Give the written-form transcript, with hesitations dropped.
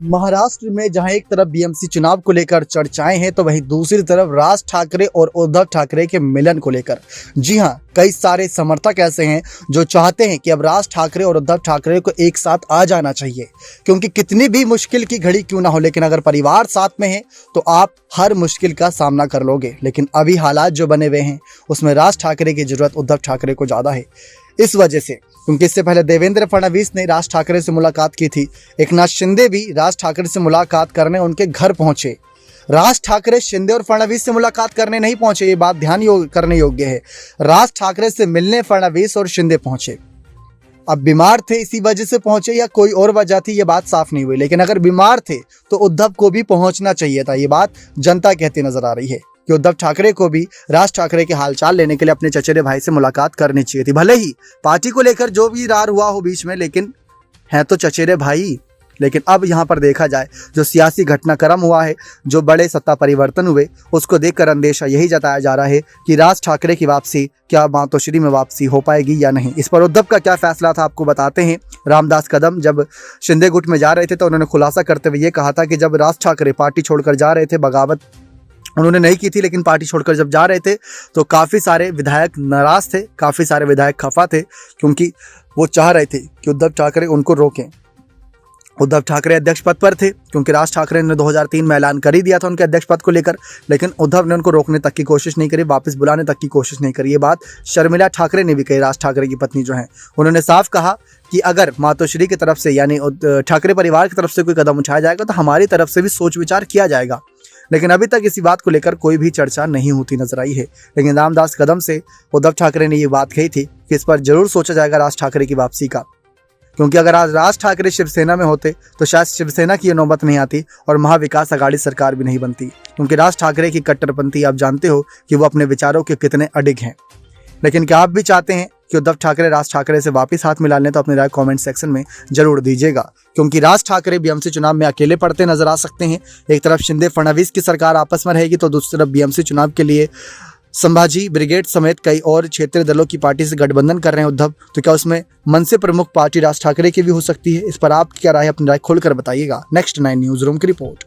महाराष्ट्र में जहां एक तरफ बीएमसी चुनाव को लेकर चर्चाएं हैं, तो वहीं दूसरी तरफ राज ठाकरे और उद्धव ठाकरे के मिलन को लेकर जी हां कई सारे समर्थक ऐसे हैं जो चाहते हैं कि अब राज ठाकरे और उद्धव ठाकरे को एक साथ आ जाना चाहिए, क्योंकि कितनी भी मुश्किल की घड़ी क्यों ना हो, लेकिन अगर परिवार साथ में है तो आप हर मुश्किल का सामना कर लोगे। लेकिन अभी हालात जो बने हुए हैं उसमें राज ठाकरे की जरूरत उद्धव ठाकरे को ज्यादा है, इस वजह से क्योंकि इससे पहले देवेंद्र फडणवीस ने राज ठाकरे से मुलाकात की थी। एकनाथ शिंदे भी राज ठाकरे से मुलाकात करने उनके घर पहुंचे। राज ठाकरे शिंदे और फडणवीस से मुलाकात करने नहीं पहुंचे, ये बात ध्यान करने योग्य है। राज ठाकरे से मिलने फडणवीस और शिंदे पहुंचे। अब बीमार थे इसी वजह से पहुंचे या कोई और वजह थी, ये बात साफ नहीं हुई। लेकिन अगर बीमार थे तो उद्धव को भी पहुंचना चाहिए था, ये बात जनता कहती नजर आ रही है कि उद्धव ठाकरे को भी राज ठाकरे के हालचाल लेने के लिए अपने चचेरे भाई से मुलाकात करनी चाहिए थी। भले ही पार्टी को लेकर जो भी रार हुआ हो बीच में, लेकिन हैं तो चचेरे भाई। लेकिन अब यहाँ पर देखा जाए जो सियासी घटनाक्रम हुआ है, जो बड़े सत्ता परिवर्तन हुए, उसको देखकर अंदेशा यही जताया जा रहा है कि राज ठाकरे की वापसी क्या मातोश्री में वापसी हो पाएगी या नहीं। इस पर उद्धव का क्या फैसला था आपको बताते हैं। रामदास कदम जब शिंदे गुट में जा रहे थे तो उन्होंने खुलासा करते हुए ये कहा था कि जब राज ठाकरे पार्टी छोड़कर जा रहे थे, बगावत उन्होंने नहीं की थी, लेकिन पार्टी छोड़कर जब जा रहे थे तो काफ़ी सारे विधायक नाराज थे, काफ़ी सारे विधायक खफा थे, क्योंकि वो चाह रहे थे कि उद्धव ठाकरे उनको रोकें। उद्धव ठाकरे अध्यक्ष पद पर थे, क्योंकि राज ठाकरे ने 2003 में ऐलान कर ही दिया था उनके अध्यक्ष पद को लेकर, लेकिन उद्धव ने उनको रोकने तक की कोशिश नहीं करी, वापस बुलाने तक की कोशिश नहीं करी। ये बात शर्मिला ठाकरे ने भी कही, राज ठाकरे की पत्नी जो हैं, उन्होंने साफ कहा कि अगर मातोश्री की तरफ से यानी ठाकरे परिवार की तरफ से कोई कदम उठाया जाएगा तो हमारी तरफ से भी सोच विचार किया जाएगा। लेकिन अभी तक इसी बात को लेकर कोई भी चर्चा नहीं होती नजर आई है। लेकिन रामदास कदम से उद्धव ठाकरे ने ये बात कही थी कि इस पर जरूर सोचा जाएगा राज ठाकरे की वापसी का, क्योंकि अगर आज राज ठाकरे शिवसेना में होते तो शायद शिवसेना की ये नौबत नहीं आती और महाविकास आघाड़ी सरकार भी नहीं बनती, क्योंकि राज ठाकरे की कट्टरपंथी आप जानते हो कि वो अपने विचारों के कितने अडिग हैं। लेकिन क्या आप भी चाहते हैं कि उद्धव ठाकरे राज ठाकरे से वापस हाथ मिला लें? तो अपनी राय कमेंट सेक्शन में जरूर दीजिएगा, क्योंकि राज ठाकरे बीएमसी चुनाव में अकेले पड़ते नजर आ सकते हैं। एक तरफ शिंदे फडणवीस की सरकार आपस में रहेगी तो दूसरी तरफ बीएमसी चुनाव के लिए संभाजी ब्रिगेड समेत कई और क्षेत्रीय दलों की पार्टी से गठबंधन कर रहे हैं उद्धव। तो क्या उसमें मन से प्रमुख पार्टी राज ठाकरे की भी हो सकती है? इस पर आप क्या राय, अपनी राय खोलकर बताइएगा। नेक्स्ट 9 न्यूज रूम की रिपोर्ट।